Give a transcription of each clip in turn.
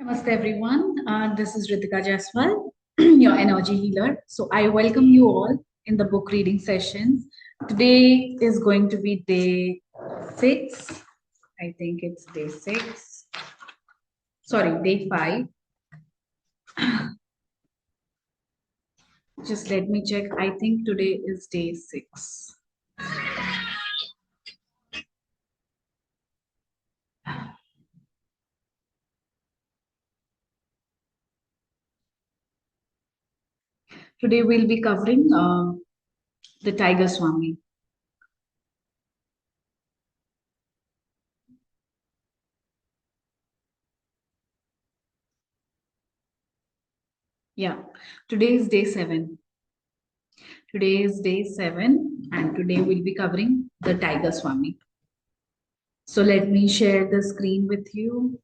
Namaste everyone. This is Ritika Jaswal, your energy healer. So I welcome you all in the book reading sessions. Today is going to be day 6. I think it's day 6. Sorry, day 5. Just let me check. I think today is day 6. Today we'll be covering the Tiger Swami. Yeah, today is day 7. Today is day 7, and today we'll be covering the Tiger Swami. So let me share the screen with you.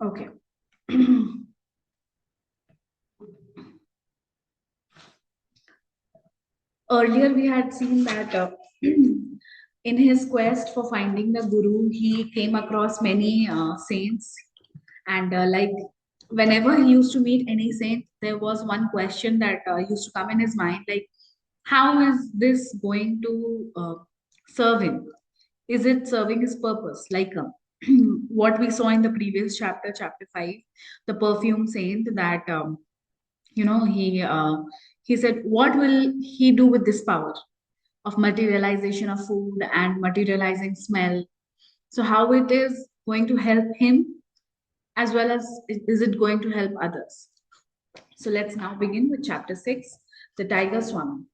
Okay. Earlier, we had seen that in his quest for finding the Guru, he came across many saints. And whenever he used to meet any saint, there was one question that used to come in his mind, like, how is this going to serve him? Is it serving his purpose? Like what we saw in the previous chapter, chapter 5, the perfume saint that you know he said, what will he do with this power of materialization of food and materializing smell? So how it is going to help him, as well as is it going to help others? So let's now begin with chapter 6, the Tiger Swami.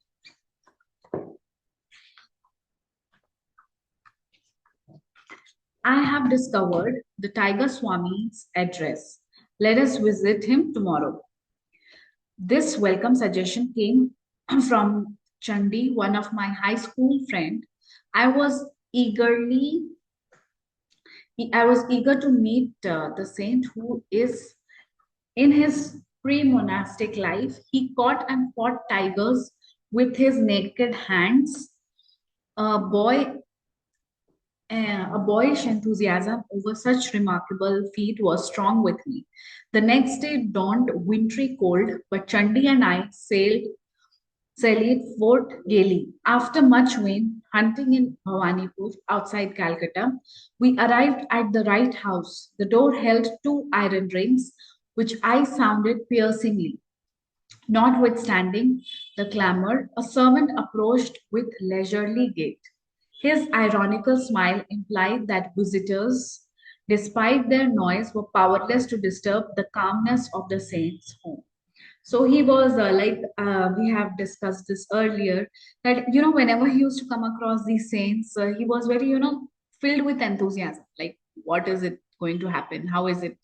I have discovered the Tiger Swami's address. Let us visit him tomorrow. This welcome suggestion came from Chandi, one of my high school friend. I was eagerly, I was eager to meet the saint who is in his pre-monastic life. He caught and fought tigers with his naked hands. A boy, a boyish enthusiasm over such remarkable feat was strong with me. The next day dawned wintry cold, but Chandi and I sallied forth gaily. After much vain hunting in Bhawanipur, outside Calcutta, we arrived at the right house. The door held two iron rings, which I sounded piercingly. Notwithstanding the clamor, a servant approached with leisurely gait. His ironical smile implied that visitors, despite their noise, were powerless to disturb the calmness of the saint's home. So he was we have discussed this earlier, that whenever he used to come across these saints, he was very filled with enthusiasm. Like, what is it going to happen? How is it?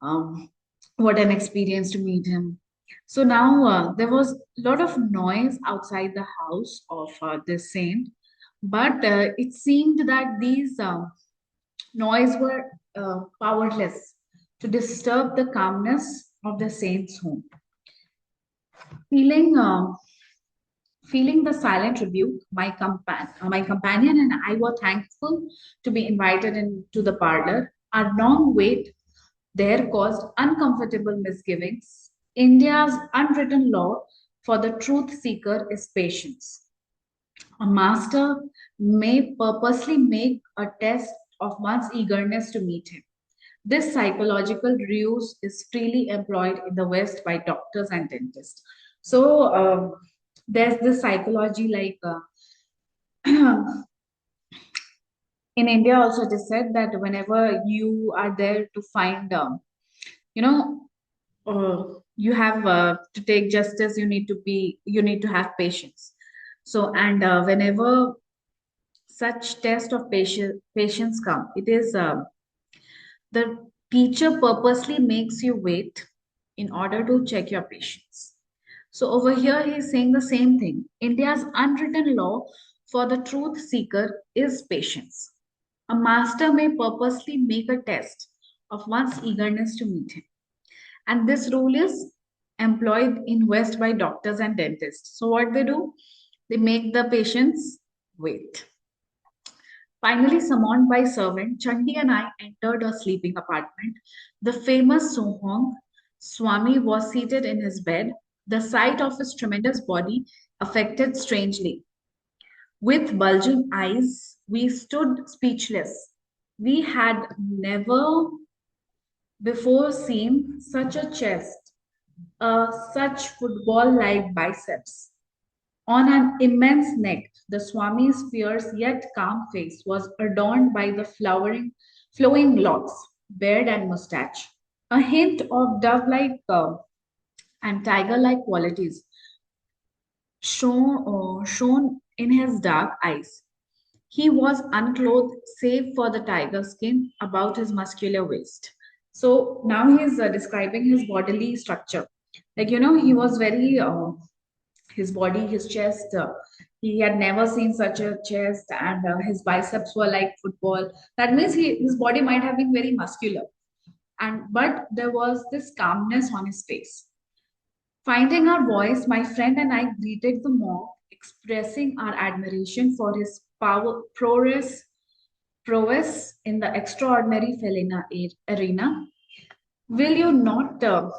Um, what an experience to meet him. So now there was a lot of noise outside the house of this saint, but it seemed that these noise were powerless to disturb the calmness of the saint's home. Feeling feeling the silent rebuke, my companion and I were thankful to be invited into the parlor. Our long wait there caused uncomfortable misgivings. India's unwritten law for the truth seeker is patience. A master may purposely make a test of one's eagerness to meet him. This psychological ruse is freely employed in the West by doctors and dentists. So there's this psychology, like in India also it is said that whenever you are there to find, you know, you have to take justice, you need to have patience. So, and whenever such test of patience come, it is the teacher purposely makes you wait in order to check your patience. So over here, he is saying the same thing. India's unwritten law for the truth seeker is patience. A master may purposely make a test of one's eagerness to meet him. And this rule is employed in West by doctors and dentists. So what they do? They make the patients wait. Finally, summoned by servant, Chandi and I entered a sleeping apartment. The famous Sohong Swami was seated in his bed. The sight of his tremendous body affected strangely. With bulging eyes, we stood speechless. We had never before seen such a chest, such football like biceps. On an immense neck, the Swami's fierce yet calm face was adorned by the flowing locks, beard, and mustache. A hint of dove like and tiger like qualities shone in his dark eyes. He was unclothed save for the tiger skin about his muscular waist. So now he's describing his bodily structure. Like, he was very, his body, his chest, he had never seen such a chest, and his biceps were like football. That means his body might have been very muscular. But there was this calmness on his face. Finding our voice, my friend and I greeted the monk, expressing our admiration for his prowess in the extraordinary felina arena. Will you not tell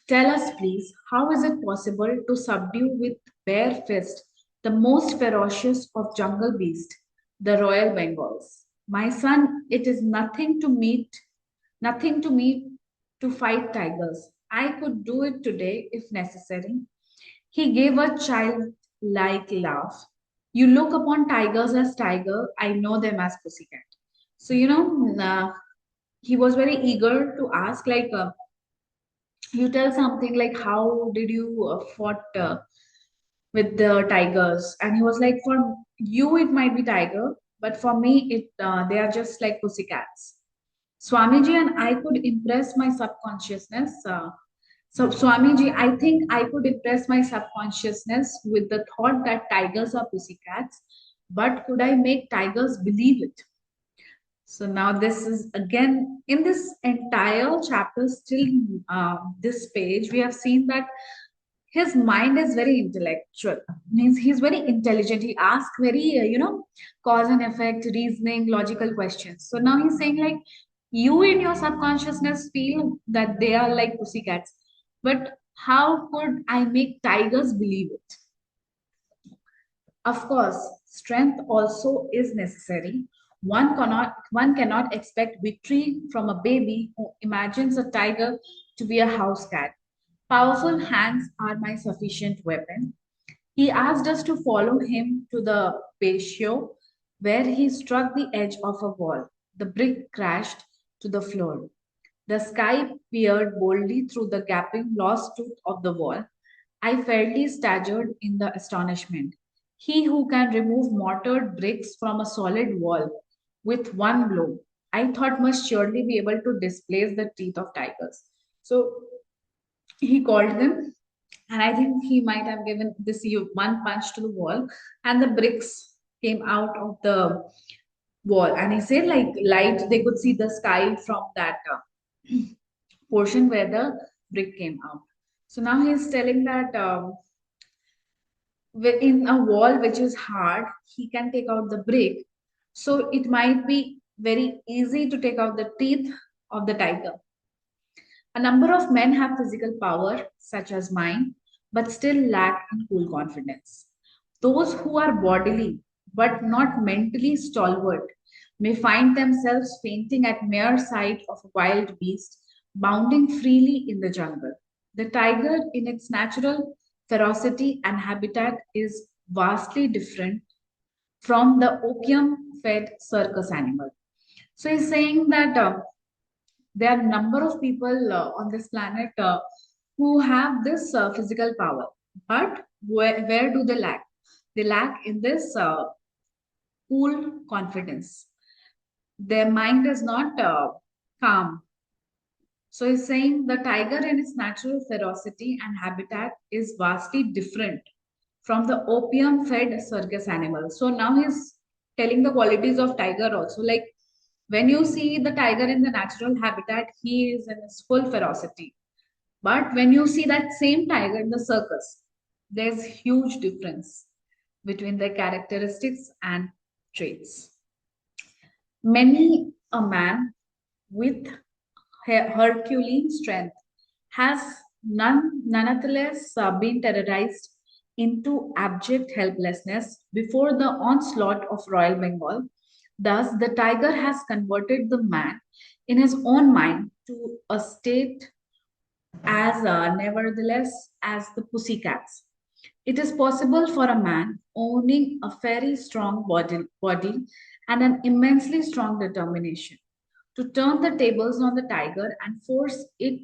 us, please, how is it possible to subdue with bare fist the most ferocious of jungle beasts, the royal Bengals? My son, it is nothing to me to fight tigers. I could do it today if necessary. He gave a childlike laugh. You look upon tigers as tiger, I know them as pussycat. So, he was very eager to ask, like, you tell something like, how did you fought with the tigers? And he was like, for you, it might be tiger, but for me, they are just like pussycats. Swamiji and I could impress my subconsciousness. So, Swamiji, I think I could impress my subconsciousness with the thought that tigers are pussycats, but could I make tigers believe it? So now this is again in this entire chapter, still this page, we have seen that his mind is very intellectual. Means he's very intelligent. He asks very cause and effect, reasoning, logical questions. So now he's saying like you in your subconsciousness feel that they are like pussycats, but how could I make tigers believe it? Of course, strength also is necessary. One cannot expect victory from a baby who imagines a tiger to be a house cat. Powerful hands are my sufficient weapon. He asked us to follow him to the patio where he struck the edge of a wall. The brick crashed to the floor. The sky peered boldly through the gaping lost tooth of the wall. I fairly staggered in the astonishment. He who can remove mortared bricks from a solid wall with one blow, I thought must surely be able to displace the teeth of tigers. So he called them, and I think he might have given this one punch to the wall, and the bricks came out of the wall. And he said, like light, they could see the sky from that portion where the brick came out. So now he's telling that in a wall which is hard, he can take out the brick. So it might be very easy to take out the teeth of the tiger. A number of men have physical power, such as mine, but still lack in cool confidence. Those who are bodily but not mentally stalwart may find themselves fainting at mere sight of a wild beast bounding freely in the jungle. The tiger, in its natural ferocity and habitat, is vastly different from the opium fed circus animal. So he's saying that there are a number of people on this planet who have this physical power, but where do they lack? They lack in this cool confidence. Their mind is not calm. So he's saying the tiger in its natural ferocity and habitat is vastly different from the opium fed circus animal. So now he's telling the qualities of tiger also. Like when you see the tiger in the natural habitat, he is in his full ferocity. But when you see that same tiger in the circus, there's huge difference between their characteristics and traits. Many a man with Herculean strength has nonetheless been terrorized into abject helplessness before the onslaught of Royal Bengal. Thus, the tiger has converted the man in his own mind to a state as nevertheless as the pussycats. It is possible for a man owning a very strong body and an immensely strong determination to turn the tables on the tiger and force it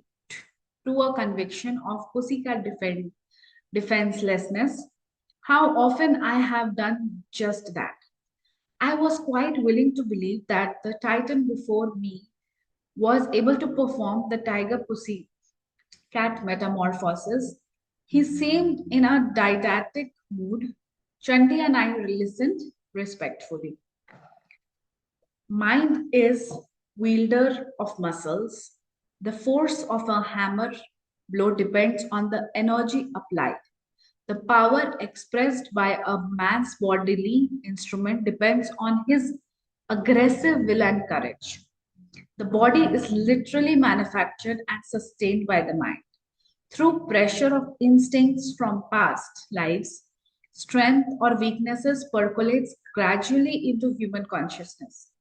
to a conviction of defenselessness. How often I have done just that. I was quite willing to believe that the titan before me was able to perform the tiger pussy cat metamorphosis. He seemed in a didactic mood. Chandy and I listened respectfully. Mind is wielder of muscles. The force of a hammer blow depends on the energy applied. The power expressed by a man's bodily instrument depends on his aggressive will and courage. The body is literally manufactured and sustained by the mind. Through pressure of instincts from past lives, strength or weaknesses percolates gradually into human consciousness.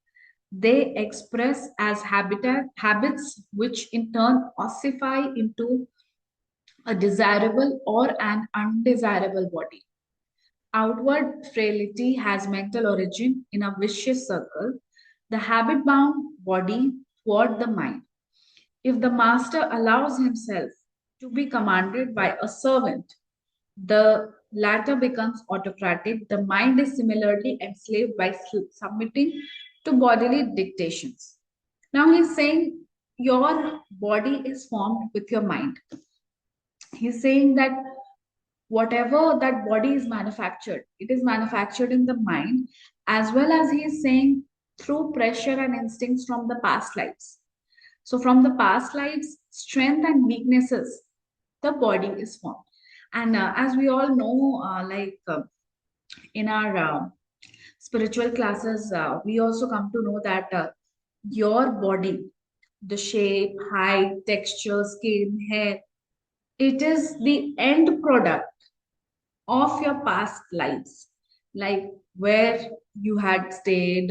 They express as habits which in turn ossify into a desirable or an undesirable body. Outward frailty has mental origin in a vicious circle, the habit bound body toward the mind. If the master allows himself to be commanded by a servant, the latter becomes autocratic. The mind is similarly enslaved by submitting to bodily dictations. Now he's saying your body is formed with your mind. He's saying that whatever that body is manufactured, it is manufactured in the mind, as well as he is saying through pressure and instincts from the past lives. So, from the past lives, strength and weaknesses, the body is formed. And as we all know, in our spiritual classes, we also come to know that your body, the shape, height, texture, skin, hair, it is the end product of your past lives, like where you had stayed,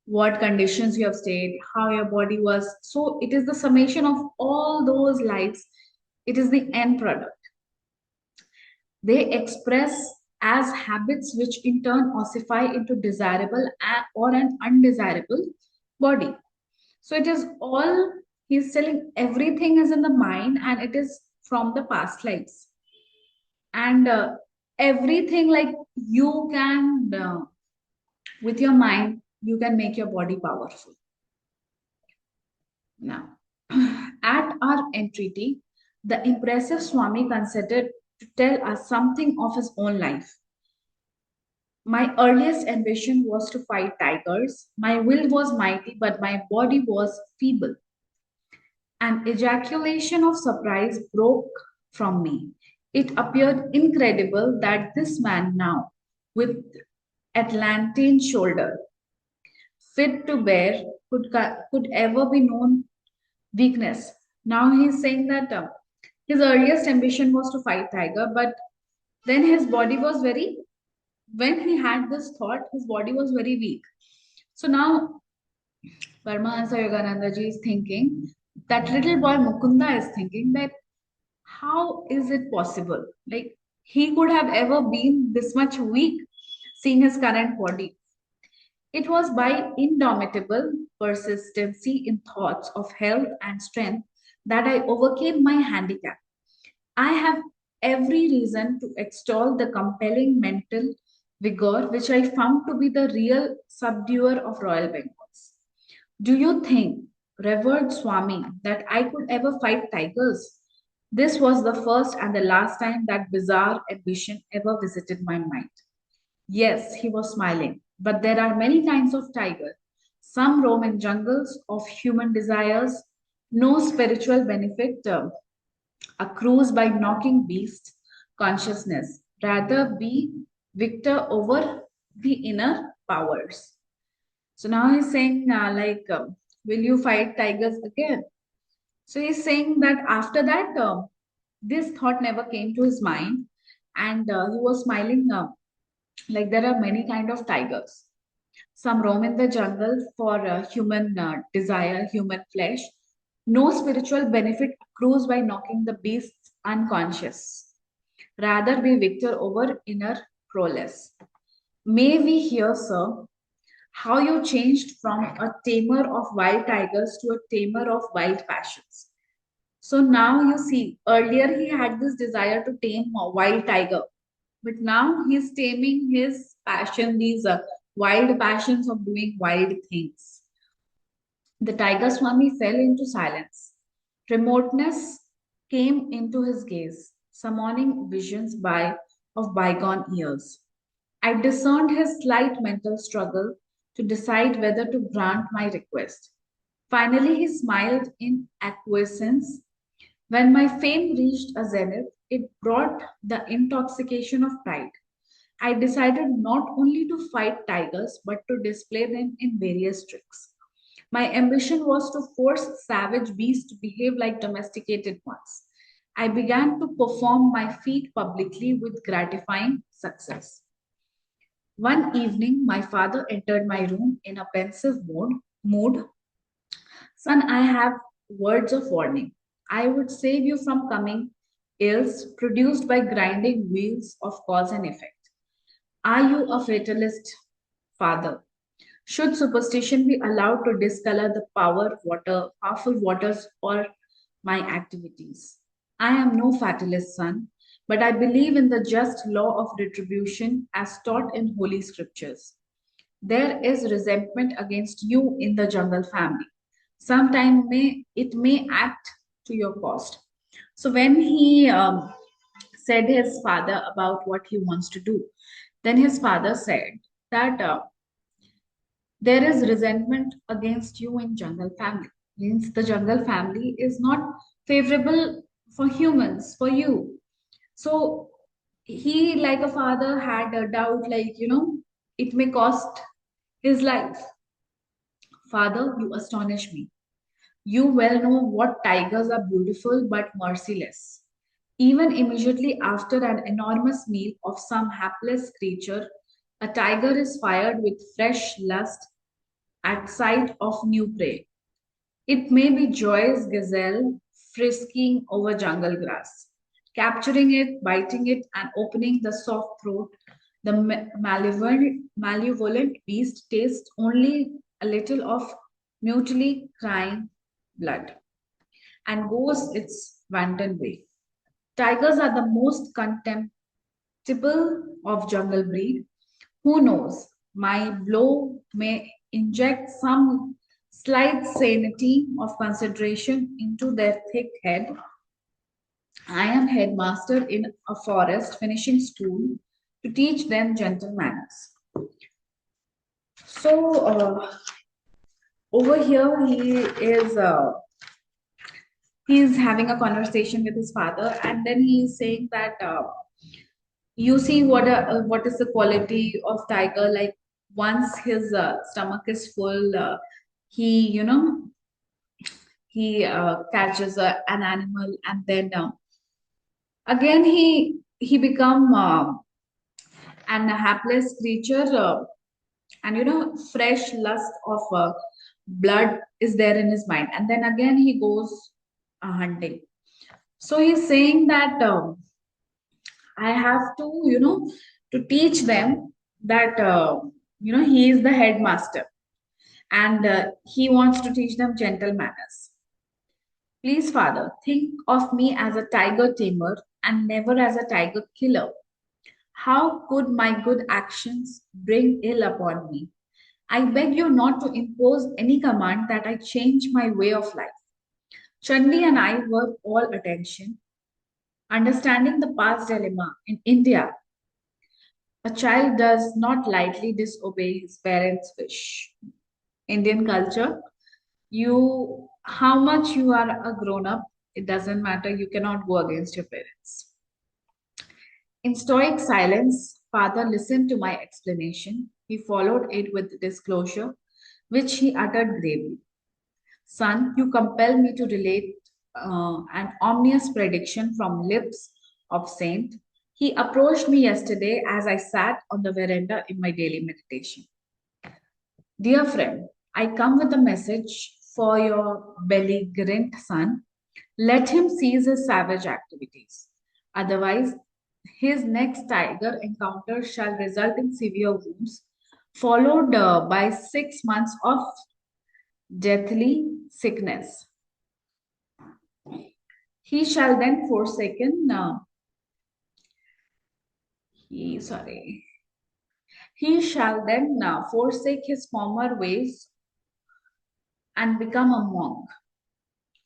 what conditions you have stayed, how your body was. So it is the summation of all those lives. It is the end product. They express as habits which in turn ossify into desirable or an undesirable body. So it is all, he's telling everything is in the mind and it is from the past lives. And everything like you can, with your mind, you can make your body powerful. Now, at our entreaty, the impressive Swami considered to tell us something of his own life. My earliest ambition was to fight tigers. My will was mighty, but my body was feeble. An ejaculation of surprise broke from me. It appeared incredible that this man now, with Atlantean shoulder, fit to bear, could ever be known weakness. Now he's saying that his earliest ambition was to fight tiger, but then his body was very, when he had this thought, his body was very weak. So now Paramahansa Yogananda ji is thinking, that little boy Mukunda is thinking that how is it possible? Like he could have ever been this much weak, seeing his current body. It was by indomitable persistency in thoughts of health and strength that I overcame my handicap. I have every reason to extol the compelling mental vigor which I found to be the real subduer of Royal Bengals. Do you think, revered Swami, that I could ever fight tigers? This was the first and the last time that bizarre ambition ever visited my mind. Yes, he was smiling, but there are many kinds of tiger. Some roam in jungles of human desires, no spiritual benefit. accrues by knocking beast consciousness. Rather be victor over the inner powers. So now he's saying, will you fight tigers again? So he's saying that after that, this thought never came to his mind, and he was smiling. Like there are many kind of tigers. Some roam in the jungle for human desire, human flesh. No spiritual benefit accrues by knocking the beasts unconscious. Rather be victor over inner prowess. May we hear, sir, how you changed from a tamer of wild tigers to a tamer of wild passions. So now you see, earlier he had this desire to tame a wild tiger, but now he's taming his passion, these wild passions of doing wild things. The tiger Swami fell into silence. Remoteness came into his gaze, summoning visions of bygone years. I discerned his slight mental struggle to decide whether to grant my request. Finally, he smiled in acquiescence. When my fame reached a zenith, it brought the intoxication of pride. I decided not only to fight tigers but to display them in various tricks. My ambition was to force savage beasts to behave like domesticated ones. I began to perform my feat publicly with gratifying success. One evening, my father entered my room in a pensive mood. Son, I have words of warning. I would save you from coming ills produced by grinding wheels of cause and effect. Are you a fatalist, father? Should superstition be allowed to discolor the powerful waters or my activities? I am no fatalist, son, but I believe in the just law of retribution as taught in holy scriptures. There is resentment against you in the jungle family. Sometime it may act to your cost. So when he said his father about what he wants to do, then his father said that there is resentment against you in jungle family. Means the jungle family is not favorable for humans, for you. So he, like a father, had a doubt, it may cost his life. Father, you astonish me. You well know what tigers are beautiful but merciless. Even immediately after an enormous meal of some hapless creature, a tiger is fired with fresh lust at sight of new prey. It may be joyous gazelle frisking over jungle grass, capturing it, biting it, and opening the soft throat. The malevolent beast tastes only a little of mutually crying blood and goes its wanton way. Tigers are the most contemptible of jungle breed. Who knows? My blow may inject some slight sanity of consideration into their thick head. I am headmaster in a forest, finishing school to teach them gentle manners. So over here, he is having a conversation with his father, and then he is saying that you see what is the quality of tiger. Like once his stomach is full, he catches an animal, and then again he become an hapless creature, and fresh lust of blood is there in his mind, and then again he goes hunting. So he's saying that I have to to teach them that he is the headmaster, and he wants to teach them gentle manners. Please, father, think of me as a tiger tamer and never as a tiger killer. How could my good actions bring ill upon me? I beg you not to impose any command that I change my way of life. Chandi and I were all attention, understanding the past dilemma. In India, a child does not lightly disobey his parents' wish. Indian culture, how much you are a grown up, It doesn't matter. You cannot go against your parents. In stoic silence, father listened to my explanation. He followed it with disclosure, which he uttered gravely. Son, you compel me to relate an ominous prediction from lips of saint. He approached me yesterday as I sat on the veranda in my daily meditation. Dear friend, I come with a message for your belligerent son. Let him cease his savage activities. Otherwise, his next tiger encounter shall result in severe wounds, followed by 6 months of deathly sickness. He shall then forsaken. He sorry. He shall then forsake his former ways and become a monk.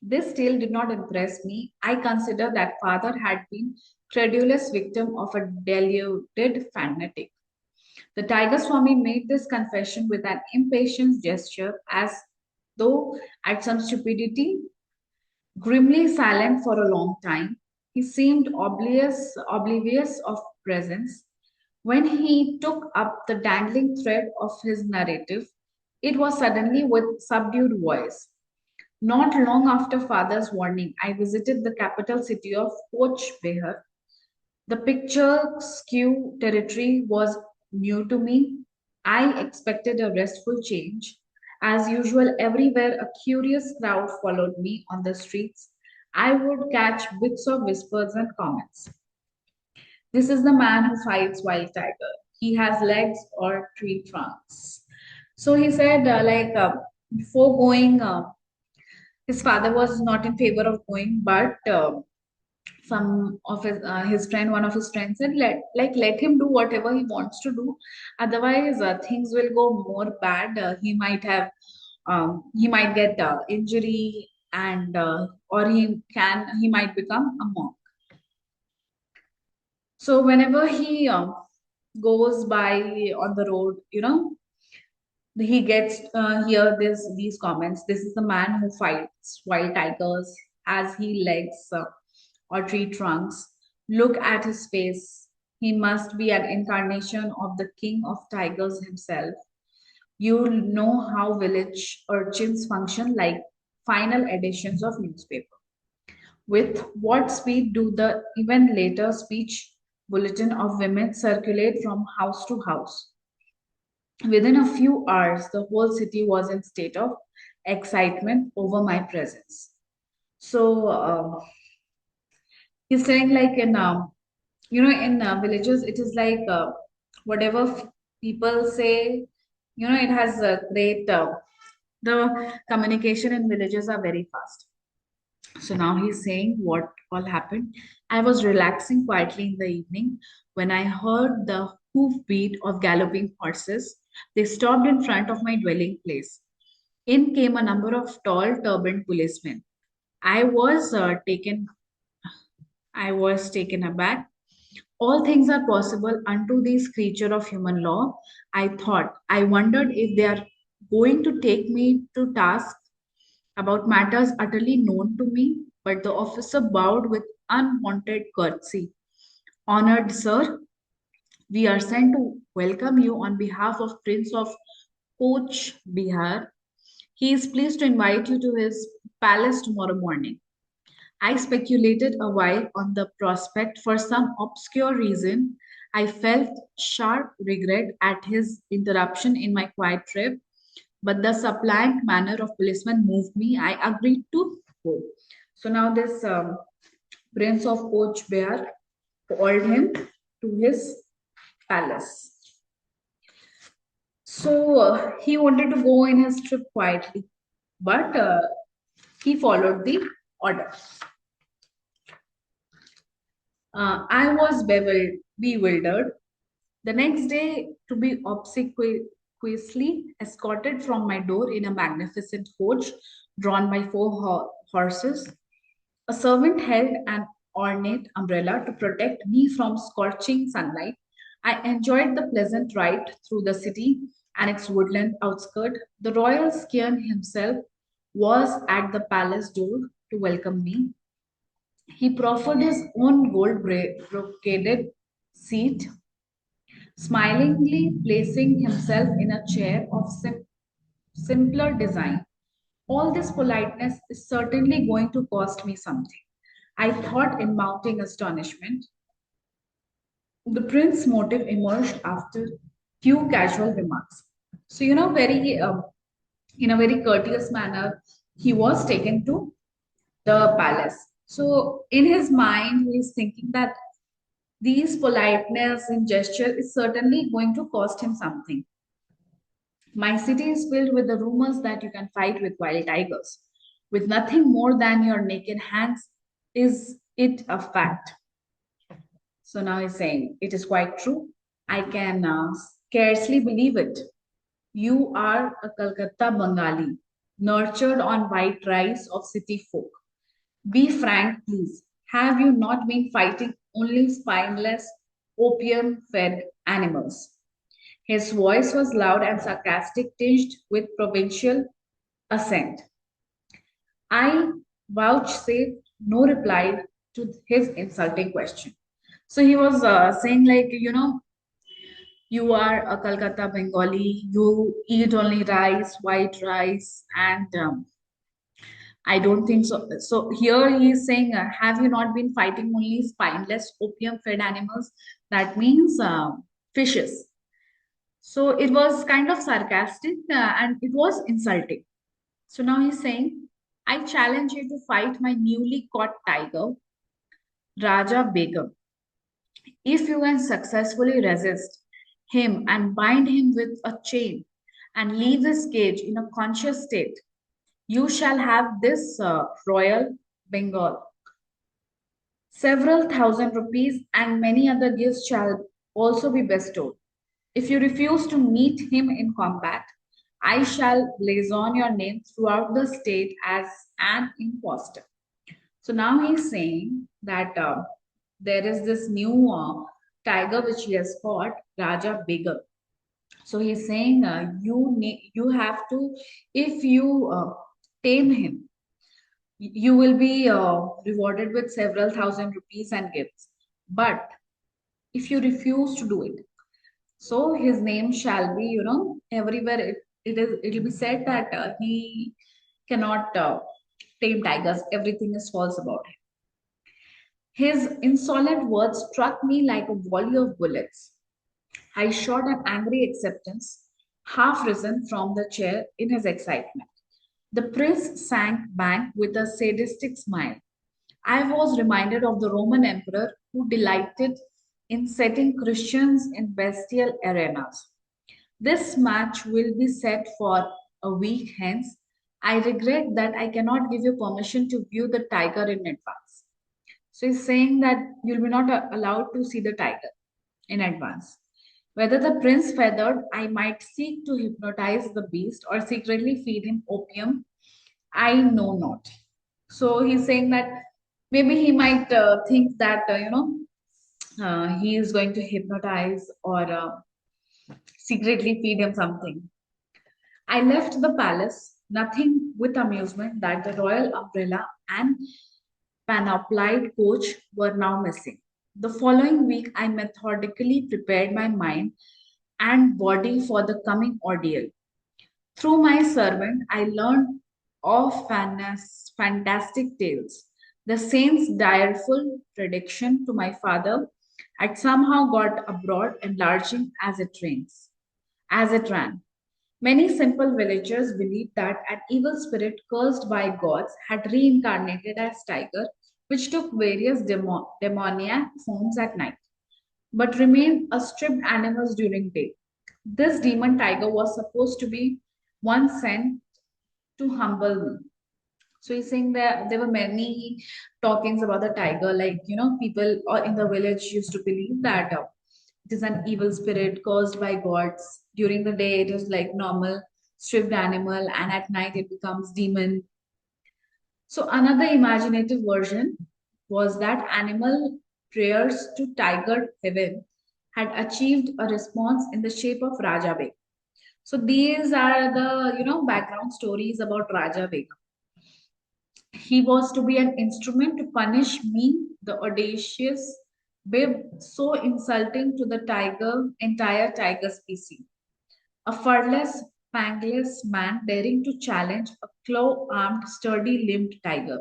This tale did not impress me. I consider that father had been credulous victim of a deluded fanatic. The Tiger Swami made this confession with an impatient gesture, as though at some stupidity. Grimly silent for a long time, he seemed oblivious of presence. When he took up the dangling thread of his narrative, it was suddenly with subdued voice. Not long after father's warning, I visited the capital city of Coach Behar. The picturesque territory was new to me. I expected a restful change. As usual, everywhere a curious crowd followed me on the streets. I would catch bits of whispers and comments. This is the man who fights wild tiger. He has legs or tree trunks. So he said, before going, his father was not in favor of going, but some of his friend, one of his friends said, let him do whatever he wants to do. Otherwise, things will go more bad. He might get injury, and or he might become a monk. So whenever he goes by on the road, he gets hear these comments. This is the man who fights wild tigers, as he legs or tree trunks. Look at his face. He must be an incarnation of the king of tigers himself. You know how village urchins function like final editions of newspaper. With what speed do the even later speech bulletin of women circulate from house to house? Within a few hours, the whole city was in state of excitement over my presence. So he's saying like in villages, it is like whatever people say, it has a great the communication in villages are very fast. So now he's saying what all happened. I was relaxing quietly in the evening when I heard the hoofbeat of galloping horses. They stopped in front of my dwelling place. In came a number of tall turbaned policemen. I was taken. I was taken aback. All things are possible unto these creature of human law. I thought. I wondered if they are going to take me to task about matters utterly known to me, but the officer bowed with unwonted courtesy. Honored sir, we are sent to welcome you on behalf of Prince of Coach Bihar. He is pleased to invite you to his palace tomorrow morning. I speculated a while on the prospect. For some obscure reason, I felt sharp regret at his interruption in my quiet trip, but the suppliant manner of policeman moved me. I agreed to go. So now this Prince of Coach Bear called him to his palace. So he wanted to go in his trip quietly, but he followed the order. I was bewildered. The next day, to be obsequiously escorted from my door in a magnificent coach drawn by four horses, a servant held an ornate umbrella to protect me from scorching sunlight. I enjoyed the pleasant ride through the city and its woodland outskirt. The royal scion himself was at the palace door to welcome me. He proffered his own gold brocaded seat, smilingly placing himself in a chair of simpler design. All this politeness is certainly going to cost me something, I thought in mounting astonishment. The prince's motive emerged after few casual remarks. So, very in a very courteous manner, he was taken to the palace. So, in his mind, he is thinking that these politeness and gesture is certainly going to cost him something. My city is filled with the rumors that you can fight with wild tigers. With nothing more than your naked hands, is it a fact? So now he's saying, it is quite true. I can scarcely believe it. You are a Calcutta Bengali, nurtured on white rice of city folk. Be frank, please. Have you not been fighting only spineless, opium fed animals? His voice was loud and sarcastic, tinged with provincial accent. I vouchsafed no reply to his insulting question. So he was saying, like, you are a Calcutta Bengali, you eat only rice, white rice, and I don't think so. So here he is saying, have you not been fighting only spineless, opium fed animals? That means fishes. So it was kind of sarcastic and it was insulting. So now he's saying, I challenge you to fight my newly caught tiger, Raja Begum. If you can successfully resist him and bind him with a chain and leave his cage in a conscious state, you shall have this royal Bengal. Several thousand rupees and many other gifts shall also be bestowed. If you refuse to meet him in combat, I shall blazon your name throughout the state as an impostor. So now he's saying that there is this new tiger which he has caught, Raja Begum. So he's saying you have to, if you tame him, you will be rewarded with several thousand rupees and gifts. But if you refuse to do it, so his name shall be, everywhere it'll be said that he cannot tame tigers. Everything is false about him. His insolent words struck me like a volley of bullets. I shot an angry acceptance, half risen from the chair in his excitement. The prince sank back with a sadistic smile. I was reminded of the Roman emperor who delighted in setting Christians in bestial arenas. This match will be set for a week hence. I regret that I cannot give you permission to view the tiger in advance. So he's saying that you'll be not allowed to see the tiger in advance. Whether the prince feathered, I might seek to hypnotize the beast or secretly feed him opium, I know not. So he's saying that maybe he might think that, he is going to hypnotize or secretly feed him something. I left the palace, nothing with amusement that the royal umbrella and panoplied coach were now missing. The following week, I methodically prepared my mind and body for the coming ordeal. Through my servant, I learned of fantastic tales. The saint's direful prediction to my father had somehow got abroad, enlarging as it ran. Many simple villagers believed that an evil spirit cursed by gods had reincarnated as tiger, which took various demoniac forms at night, but remained a stripped animals during day. This demon tiger was supposed to be one sent to humble me. So he's saying that there were many talkings about the tiger, like people in the village used to believe that it is an evil spirit caused by gods. During the day, it is like normal stripped animal, and at night it becomes demon. So another imaginative version was that animal prayers to tiger heaven had achieved a response in the shape of Raja Beg. So these are the background stories about Raja Beg. He was to be an instrument to punish me, the audacious babe, so insulting to the entire tiger species. A furless, fangless man daring to challenge a claw-armed, sturdy-limbed tiger.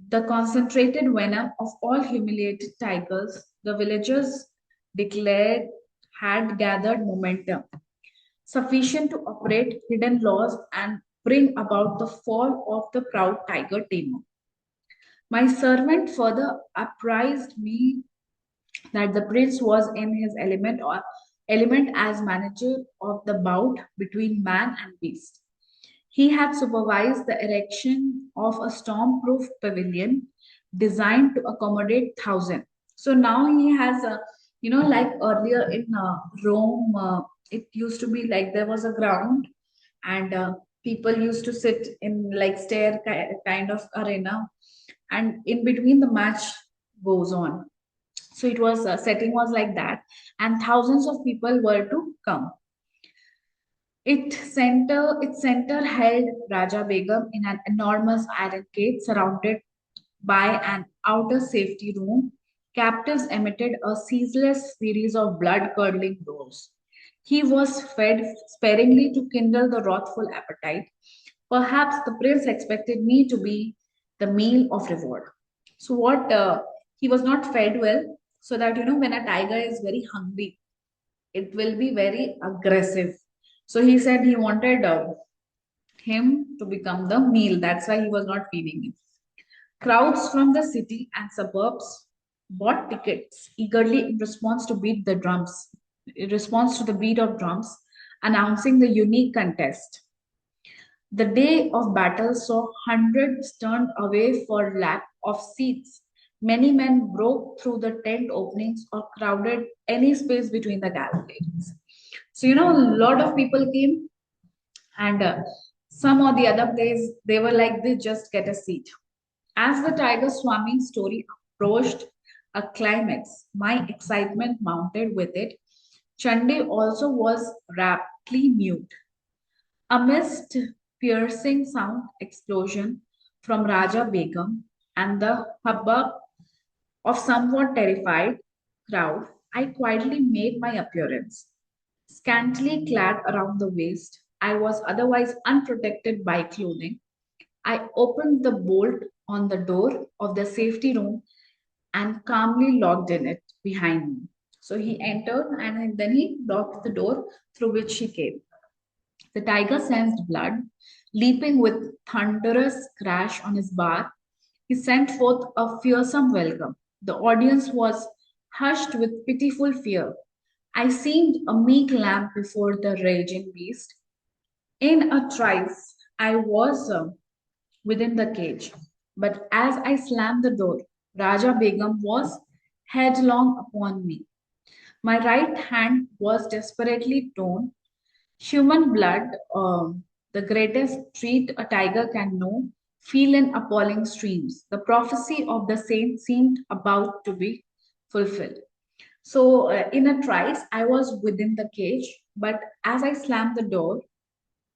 The concentrated venom of all humiliated tigers, the villagers declared, had gathered momentum sufficient to operate hidden laws and bring about the fall of the proud tiger tamer. My servant further apprised me that the prince was in his element as manager of the bout between man and beast. He had supervised the erection of a storm-proof pavilion designed to accommodate thousands. So now he has a, like earlier in Rome, it used to be like there was a ground and people used to sit in like kind of arena, and in between the match goes on. So it was setting was like that, and thousands of people were to come. Its center held Raja Begum in an enormous iron cage surrounded by an outer safety room. Captives emitted a ceaseless series of blood-curdling roars. He was fed sparingly to kindle the wrathful appetite. Perhaps the prince expected me to be the meal of reward. So what he was not fed well, so that when a tiger is very hungry, it will be very aggressive. So he said he wanted him to become the meal. That's why he was not feeding him. Crowds from the city and suburbs bought tickets eagerly in response to the beat of drums, announcing the unique contest. The day of battle saw hundreds turned away for lack of seats. Many men broke through the tent openings or crowded any space between the galleries. So, a lot of people came, and some or the other place, they were like, they just get a seat. As the Tiger Swami story approached a climax, my excitement mounted with it. Chande also was raptly mute. Amidst piercing sound explosion from Raja Begum and the hubbub of somewhat terrified crowd, I quietly made my appearance. Scantily clad around the waist, I was otherwise unprotected by clothing. I opened the bolt on the door of the safety room and calmly locked in it behind me. So he entered and then he locked the door through which he came. The tiger sensed blood, leaping with thunderous crash on his bar. He sent forth a fearsome welcome. The audience was hushed with pitiful fear. I seemed a meek lamb before the raging beast. In a trice, I was within the cage. But as I slammed the door, Raja Begum was headlong upon me. My right hand was desperately torn. Human blood, the greatest treat a tiger can know, feel in appalling streams. The prophecy of the saint seemed about to be fulfilled. So, in a trice, I was within the cage, but as I slammed the door,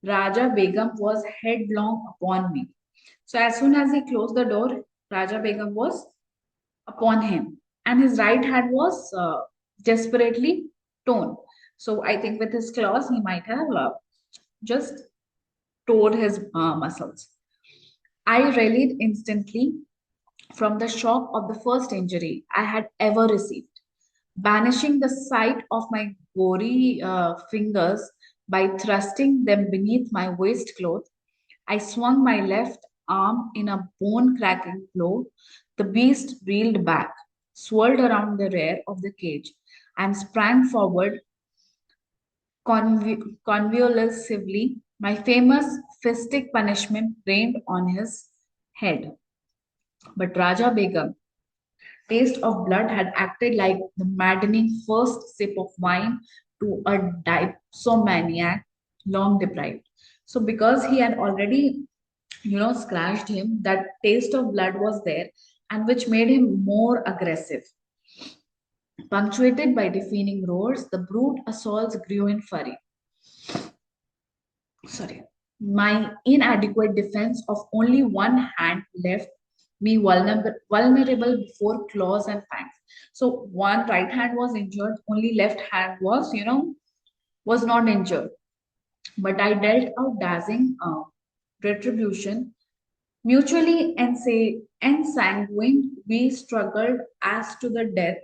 Raja Begum was headlong upon me. So, as soon as he closed the door, Raja Begum was upon him, and his right hand was desperately torn. So, I think with his claws, he might have just tore his muscles. I rallied instantly from the shock of the first injury I had ever received. Banishing the sight of my gory fingers by thrusting them beneath my waistcloth, I swung my left arm in a bone cracking blow. The beast reeled back, swirled around the rear of the cage, and sprang forward convulsively. My famous fistic punishment rained on his head. But Raja Begum, taste of blood had acted like the maddening first sip of wine to a dipsomaniac long deprived. So because he had already, scratched him, that taste of blood was there, and which made him more aggressive. Punctuated by deafening roars, the brute assaults grew in fury. Sorry. My inadequate defense of only one hand left me vulnerable before claws and fangs. So one right hand was injured, only left hand was, was not injured. But I dealt out dazzling retribution. Mutually ensanguined, we struggled as to the death.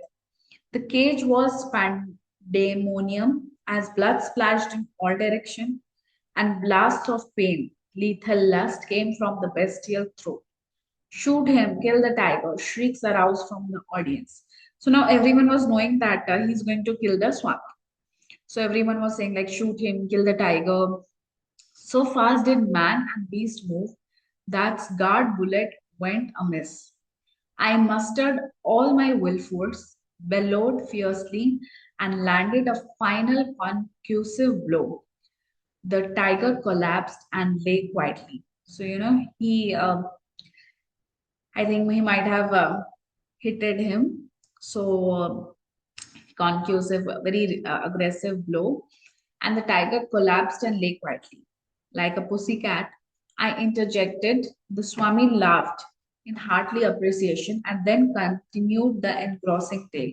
The cage was pandemonium as blood splashed in all directions and blasts of pain, lethal lust came from the bestial throat. Shoot him, kill the tiger, shrieks aroused from the audience. So now everyone was knowing that he's going to kill the swamp. So everyone was saying, like, shoot him, kill the tiger. So fast did man and beast move that guard bullet went amiss. I mustered all my will force, bellowed fiercely, and landed a final conclusive blow. The tiger collapsed and lay quietly. So, I think he might have hitted him. So, conclusive, very aggressive blow. And the tiger collapsed and lay quietly. Like a pussycat, I interjected. The Swami laughed in hearty appreciation and then continued the engrossing tale.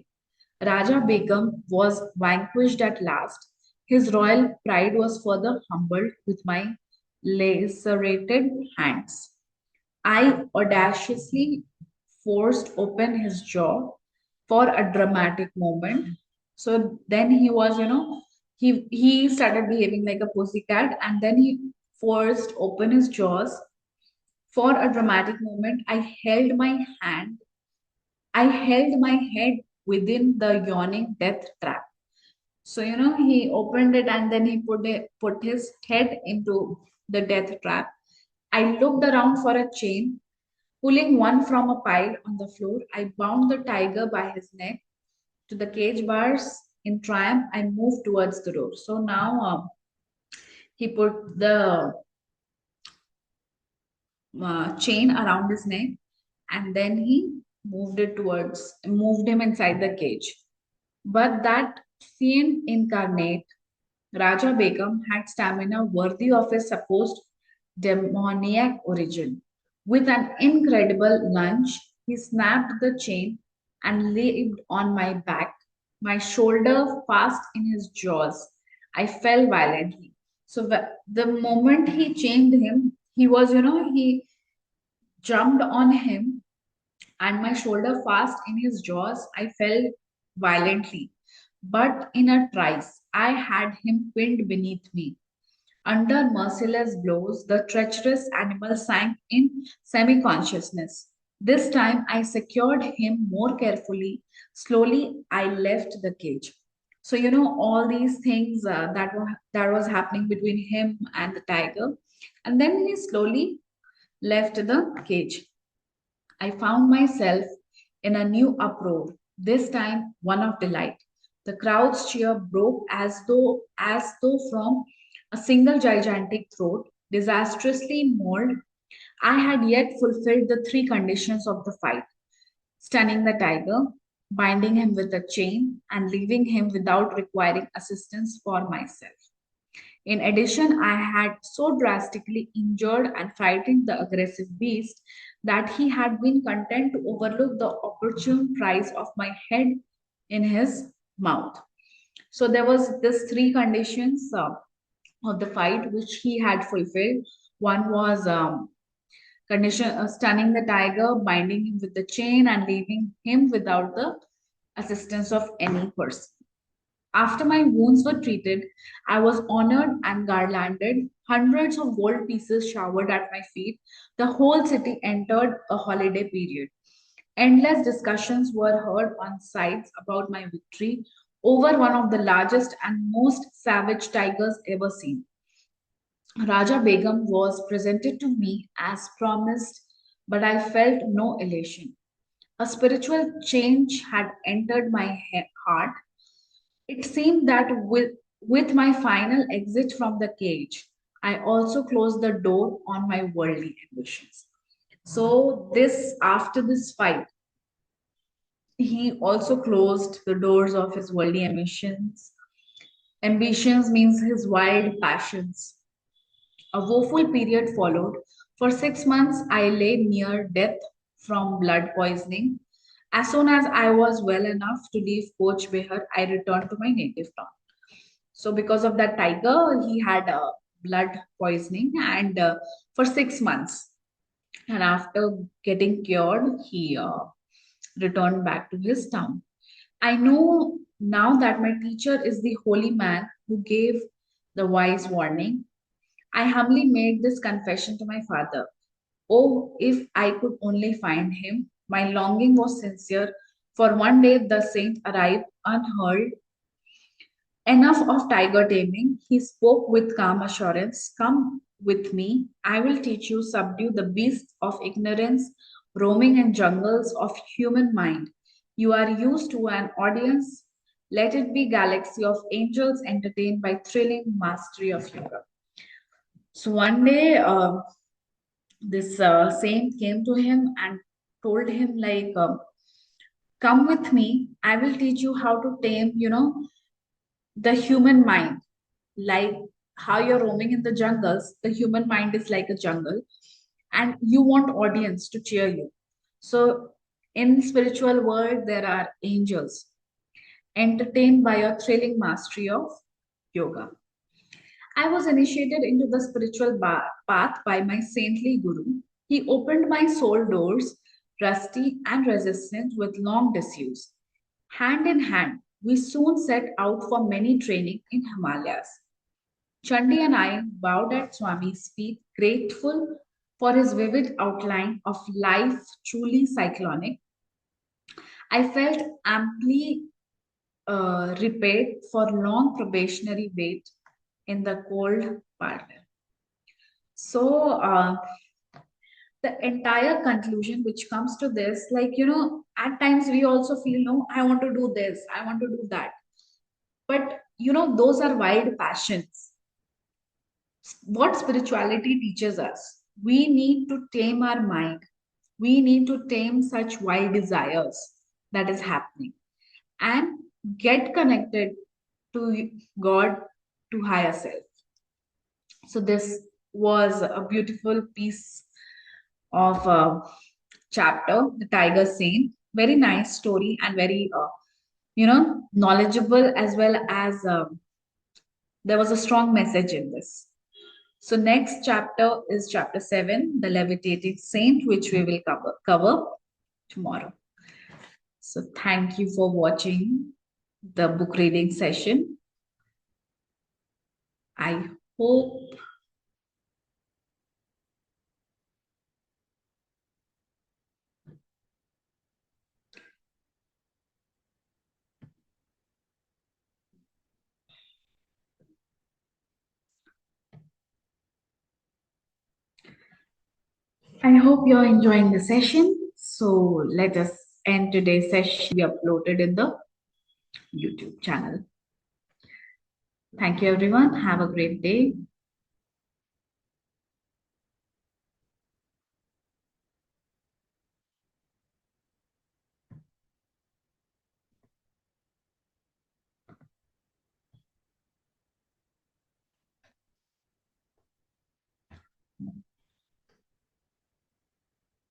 Raja Begum was vanquished at last. His royal pride was further humbled with my lacerated hands. I audaciously forced open his jaw for a dramatic moment. So then he was, he started behaving like a pussycat, and then he forced open his jaws for a dramatic moment. I held my head within the yawning death trap. So, he opened it and then he put his head into the death trap. I looked around for a chain. Pulling one from a pile on the floor, I bound the tiger by his neck to the cage bars. In triumph, I moved towards the door. So now he put the chain around his neck and then he moved him inside the cage. But that fiend incarnate, Raja Begum, had stamina worthy of his supposed demoniac origin. With an incredible lunge, he snapped the chain and leaped on my back, my shoulder fast in his jaws. I fell violently. So the moment he chained him, he was, he jumped on him and my shoulder fast in his jaws. I fell violently. But in a trice, I had him pinned beneath me. Under merciless blows, the treacherous animal sank in semi consciousness. This time I secured him more carefully. Slowly, I left the cage. So, all these things that was happening between him and the tiger. And then he slowly left the cage. I found myself in a new uproar, this time one of delight. The crowd's cheer broke as though from a single gigantic throat, disastrously mauled. I had yet fulfilled the three conditions of the fight: stunning the tiger, binding him with a chain, and leaving him without requiring assistance for myself. In addition, I had so drastically injured and frightened the aggressive beast that he had been content to overlook the opportune prize of my head in his mouth. So there was this three conditions of the fight which he had fulfilled. One was condition stunning the tiger, binding him with the chain, and leaving him without the assistance of any person. After my wounds were treated, I was honored and garlanded. Hundreds of gold pieces showered at my feet. The whole city entered a holiday period. Endless discussions were heard on sides about my victory over one of the largest and most savage tigers ever seen. Raja Begum was presented to me as promised, but I felt no elation. A spiritual change had entered my heart. It seemed that with my final exit from the cage, I also closed the door on my worldly ambitions. So this after this fight, he also closed the doors of his worldly ambitions. Ambitions means his wild passions. A woeful period followed. For 6 months, I lay near death from blood poisoning. As soon as I was well enough to leave Coach Behar, I returned to my native town. So, because of that tiger, he had blood poisoning, and for 6 months. And after getting cured, he returned back to his town. I know now that my teacher is the holy man who gave the wise warning. I humbly made this confession to my father. Oh, if I could only find him. My longing was sincere, for one day the saint arrived unheard. Enough of tiger taming. He spoke with calm assurance. Come with me. I will teach you subdue the beasts of ignorance roaming in jungles of human mind. You are used to an audience. Let it be galaxy of angels entertained by thrilling mastery of yoga. So one day, this saint came to him and told him like, "Come with me. I will teach you how to tame, the human mind, like how you're roaming in the jungles. The human mind is like a jungle, and you want audience to cheer you. So in spiritual world, there are angels entertained by a thrilling mastery of yoga. I was initiated into the spiritual path by my saintly guru. He opened my soul doors, rusty and resistant with long disuse. Hand in hand, we soon set out for many training in Himalayas. Chandi and I bowed at Swami's feet, grateful for his vivid outline of life truly cyclonic. I felt amply repaid for long probationary wait in the cold parlor. So, the entire conclusion which comes to this, like, at times we also feel, no, I want to do this, I want to do that. But, those are wild passions. What spirituality teaches us, we need to tame our mind, we need to tame such wild desires that is happening, and get connected to God, to higher self. So this was a beautiful piece of chapter, the tiger saint. Very nice story, and very knowledgeable, as well as there was a strong message in this. So next chapter is chapter 7, the levitating saint, which we will cover tomorrow. So thank you for watching the book reading session. I hope you're enjoying the session. So let us end today's session. We uploaded in the YouTube channel. Thank you, everyone. Have a great day.